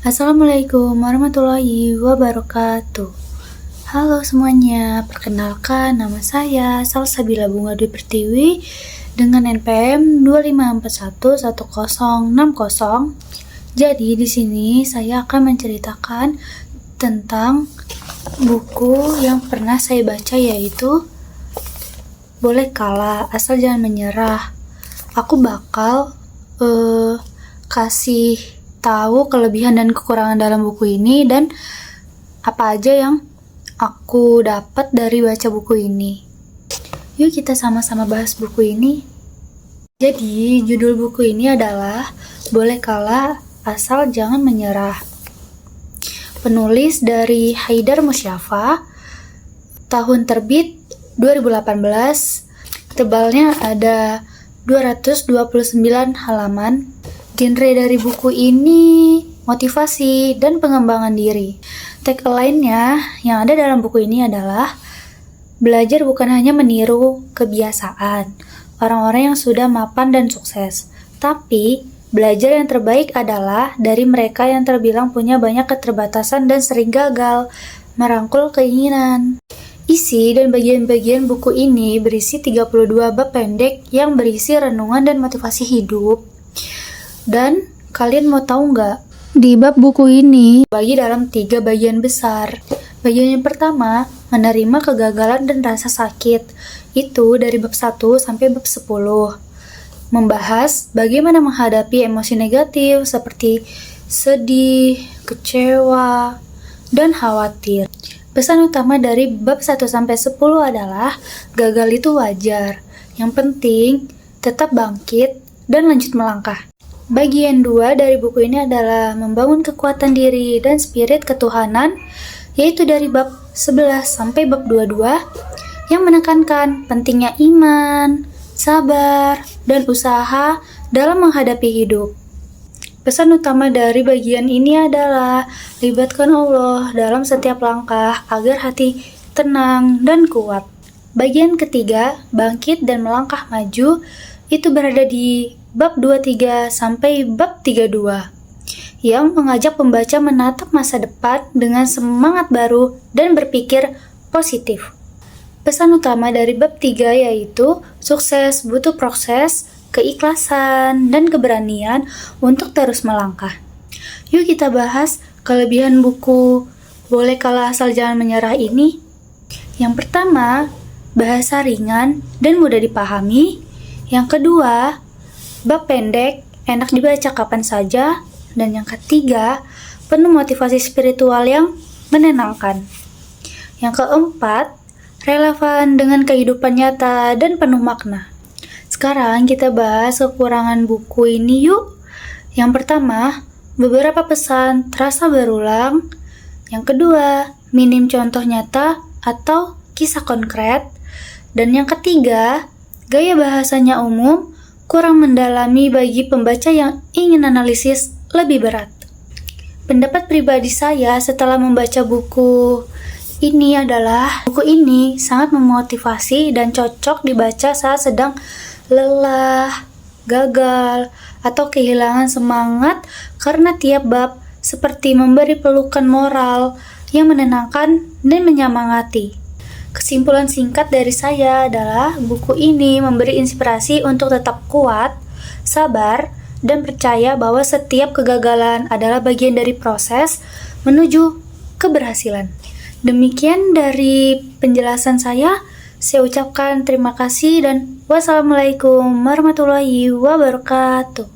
Assalamualaikum warahmatullahi wabarakatuh. Halo semuanya, perkenalkan nama saya Salsabila Bunga Dwi Pertiwi dengan NPM 25411060. Jadi di sini saya akan menceritakan tentang buku yang pernah saya baca, yaitu Boleh Kalah Asal Jangan Menyerah. Aku bakal kasih tahu kelebihan dan kekurangan dalam buku ini dan apa aja yang aku dapat dari baca buku ini. Yuk kita sama-sama bahas buku ini. Jadi judul buku ini adalah Boleh Kalah Asal Jangan Menyerah. Penulis dari Haidar Musyaffa, tahun terbit 2018, tebalnya ada 229 halaman. Genre dari buku ini motivasi dan pengembangan diri. Tagline-nya yang ada dalam buku ini adalah belajar bukan hanya meniru kebiasaan orang-orang yang sudah mapan dan sukses, tapi belajar yang terbaik adalah dari mereka yang terbilang punya banyak keterbatasan dan sering gagal merangkul keinginan. Isi dan bagian-bagian buku ini berisi 32 bab pendek yang berisi renungan dan motivasi hidup. Dan kalian mau tahu nggak? Di bab buku ini bagi dalam 3 bagian besar. Bagian yang pertama, menerima kegagalan dan rasa sakit. Itu dari bab 1 sampai bab 10. Membahas bagaimana menghadapi emosi negatif seperti sedih, kecewa, dan khawatir. Pesan utama dari bab 1 sampai 10 adalah gagal itu wajar. Yang penting tetap bangkit dan lanjut melangkah. Bagian 2 dari buku ini adalah membangun kekuatan diri dan spirit ketuhanan, yaitu dari bab 11 sampai bab 22 yang menekankan pentingnya iman, sabar, dan usaha dalam menghadapi hidup. Pesan utama dari bagian ini adalah libatkan Allah dalam setiap langkah agar hati tenang dan kuat. Bagian ketiga, bangkit dan melangkah maju, itu berada di bab 23 sampai bab 32 yang mengajak pembaca menatap masa depan dengan semangat baru dan berpikir positif. Pesan utama dari bab 3 yaitu sukses butuh proses, keikhlasan, dan keberanian untuk terus melangkah. Yuk kita bahas kelebihan buku Boleh Kalah Asal Jangan Menyerah ini. Yang pertama, bahasa ringan dan mudah dipahami. Yang kedua, bab pendek, enak dibaca kapan saja. Dan yang ketiga, penuh motivasi spiritual yang menenangkan. Yang keempat, relevan dengan kehidupan nyata dan penuh makna. Sekarang kita bahas kekurangan buku ini yuk. Yang pertama, beberapa pesan terasa berulang. Yang kedua, minim contoh nyata atau kisah konkret. Dan yang ketiga, gaya bahasanya umum, kurang mendalami bagi pembaca yang ingin analisis lebih berat. Pendapat pribadi saya setelah membaca buku ini adalah buku ini sangat memotivasi dan cocok dibaca saat sedang lelah, gagal, atau kehilangan semangat karena tiap bab seperti memberi pelukan moral yang menenangkan dan menyemangati. Kesimpulan singkat dari saya adalah buku ini memberi inspirasi untuk tetap kuat, sabar, dan percaya bahwa setiap kegagalan adalah bagian dari proses menuju keberhasilan. Demikian dari penjelasan saya ucapkan terima kasih dan wassalamualaikum warahmatullahi wabarakatuh.